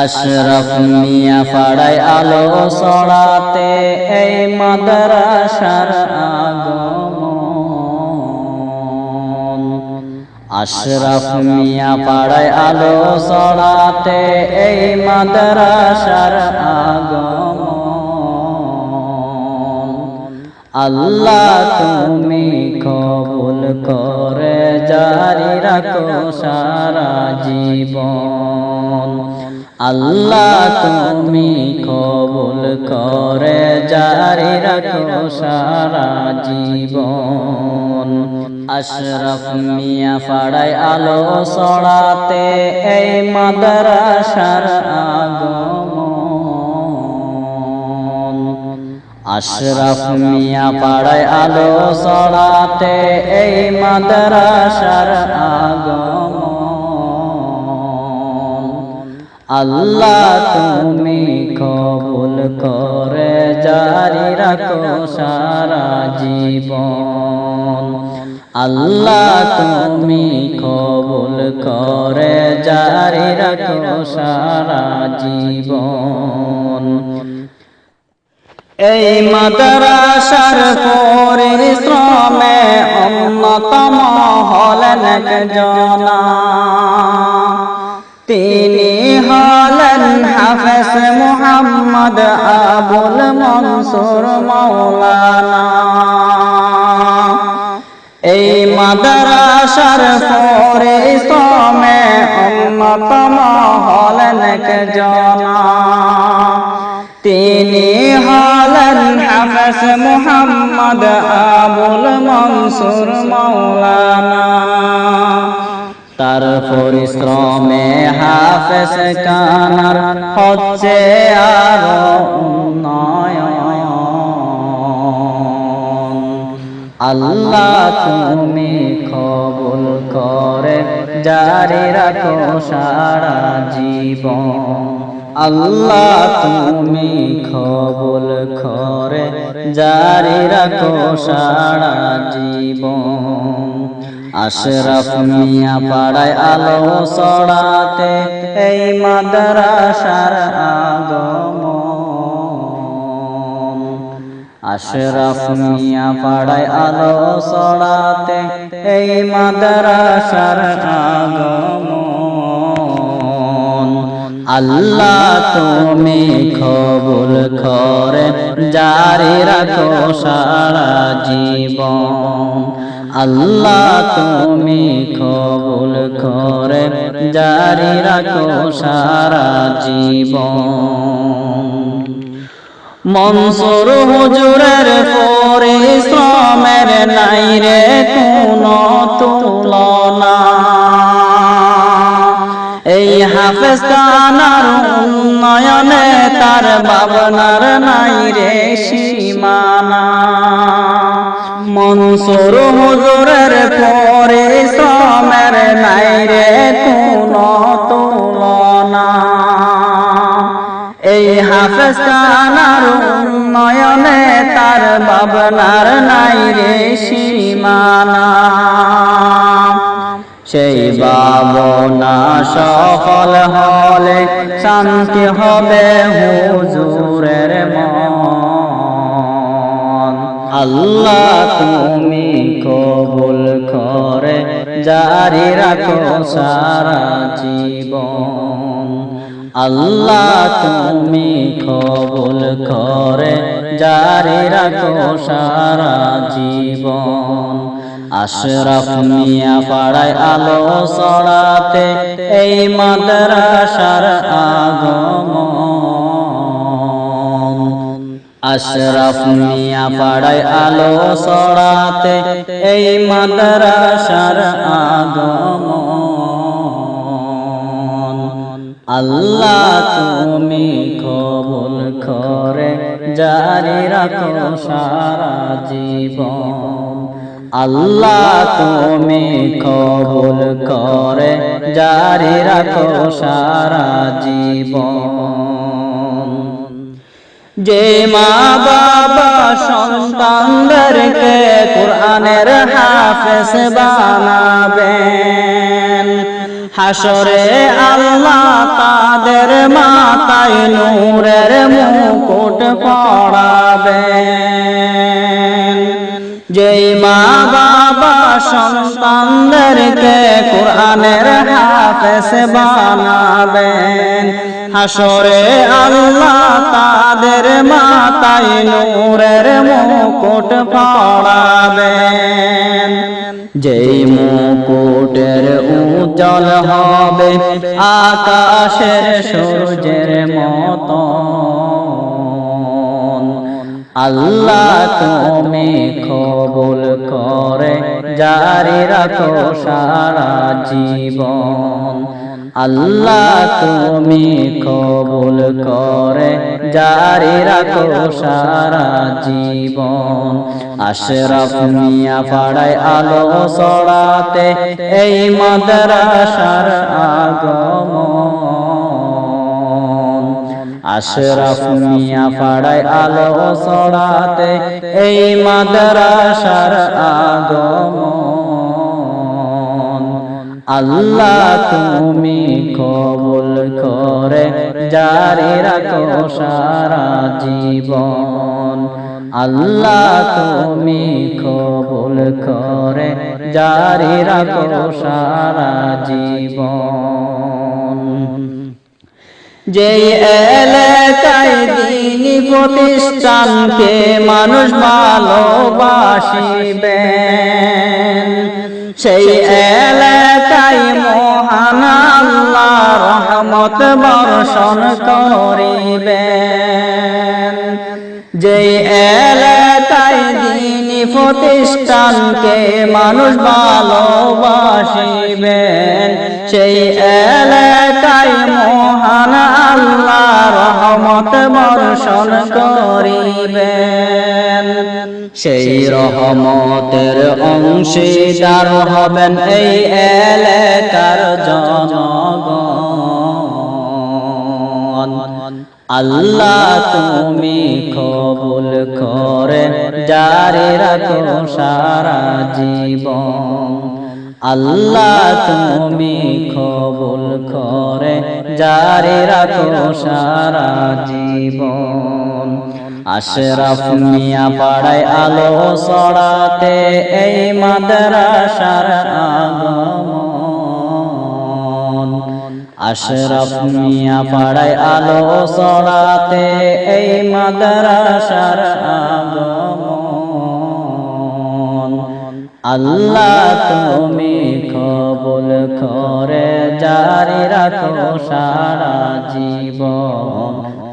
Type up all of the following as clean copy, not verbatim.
আশরাফ মিয়া পাড়ায় আলো ছড়াতে এই মাদ্রাসার আগমন। আশরাফ মিয়া পাড়ায় আলো ছড়াতে এই মাদ্রাসার আগমন। আল্লাহ তুমি কবুল করে জারি রাখো সারা জীবন। আল্লাহ তুমি কবুল করে জারি রাখো সারা জীবন। আশরাফ মিয়া পাড়ায় আলো ছড়াতে এই মাদ্রাসার আগমন। আশরাফ মিয়া পাড়ায় আলো ছড়াতে এই মাদ্রাসার আগমন। আল্লাহ তুমি কবুল করে জারি রাখো সারা জীবন। আল্লাহ তুমি কবুল করে জারি রাখো সারা জীবন। এই মাদ্রাসার পরিশ্রমে অন্যতম হলেন একজনা, তিনি হলেন হাফেজ মুহাম্মদ আবুল মনসুর মাওলানা। এই মাদ্রাসার পরিশ্রমে অন্যতম হলেন একজনা, তিনি হলেন হাফেজ মুহাম্মদ আবুল মনসুর মাওলানা। তার পরিশ্রমে হাফেজ কানার হচ্ছে আরো উন্নয়ন। আল্লাহ তুমি কবুল করে জারি রাখো সারা জীবন। আল্লাহ তুমি কবুল করে জারি রাখো সারা জীবন। আশরাফ মিয়া পাড়ায় আলো ছড়াতে এই মাদ্রাসার আগমন। আশরাফ মিয়া পাড়ায় আলো ছড়াতে এই মাদ্রাসার আগমন। আল্লাহ তুমি কবুল করে জারি রাখো সারা জীবন। আল্লাহ তুমি কবুল করে জারি রাখো সারা জীবন। মনসুর হুজুরের পরিশ্রমের নাই রে কোনো তুলনা। এই হাফেজ কানার উন্নয়নে তার ভাবনার নাই রে সীমানা। মনসুর হুজুরের পরিশ্রমের নাই রে কোনো তুলনা। এই হাফেজ কানার উন্নয়নে তার ভাবনার নাই রে সীমানা। সেই ভাবনা সফল হলে শান্তি হবে হুজুরের মন। আল্লাহ তুমি কবুল করে জারি রাখো সারা জীবন। আল্লাহ তুমি কবুল করে জারি রাখো সারা জীবন। আশরাফ মিয়া পাড়ায় আলো ছড়াতে এই মাদ্রাসার আগমন। আশরাফ মিয়া পাড়ায় আলো ছড়াতে এই মাদ্রাসার আগমন। আল্লাহ তুমি কবুল করে জারি রাখো সারা জীবন। আল্লাহ তুমি কবুল করে জারি রাখো সারা জীবন। যে মা বাবা সন্তানদেরকে কোরআনের হাফেজ বানাবেন, হাসরে আল্লাহ তাদের মাথায় নূরের মুকুট পরাবেন। যেই মা বাবা সন্তানদেরকে কোরআনের হাফেজ বানাবেন, হাসরে আল্লাহ তাদের মাথায় নূরের মুকুট পরাবেন। যেই মুকুটের উজ্জ্বল হবে আকাশের সূর্যের মতো। আল্লাহ তুমি কবুল করে জারি রাখো সারা জীবন। আল্লাহ তুমি কবুল করে জারি রাখো সারা জীবন। আশরাফ মিয়া পাড়ায় আলো ছড়াতে এই মাদ্রাসার আগমন। আশরাফ মিয়া পাড়ায় আলো ছড়াতে এই মাদ্রাসার আগমন। আল্লাহ তুমি কবুল করে জারি রাখো সারা জীবন। আল্লাহ তুমি কবুল করে জারি রাখো সারা জীবন। যেই এলাকায় দ্বীনি প্রতিষ্ঠানকে মানুষ ভালোবাসিবেন, সেই এলাকায় মহান আল্লাহ রহমত বর্ষণ করিবেন। যেই এলাকায় দ্বীনি প্রতিষ্ঠানকে মানুষ ভালোবাসিবেন, সেই এলাকায় মহান আল্লাহ রহমত বর্ষণ করিবেন। সেই রহমতের অংশীদার হবেন এই এলাকার জনগণ। আল্লাহ তুমি কবুল করে জারি রাখো সারা জীবন। আল্লাহ তুমি কবুল করে জারি রাখো সারা জীবন। আশরাফ মিয়া পাড়ায় আলো ছড়াতে এই মাদ্রাসার আগমন। আশরাফ মিয়া পাড়ায় আলো ছড়াতে এই মাদ্রাসার আগমন। আল্লাহ তুমি কবুল করে জারি রাখো সারা জীবন।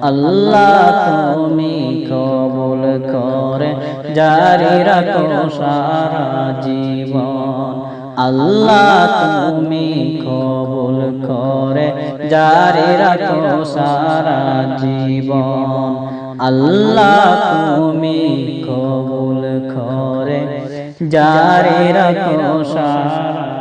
আল্লাহ তুমি কবুল করে জারি রাখো সারা জীবন। আল্লাহ তুমি কবুল করে জারি রাখো সারা জীবন। আল্লাহ তুমি কবুল করে জারি রাখো সারা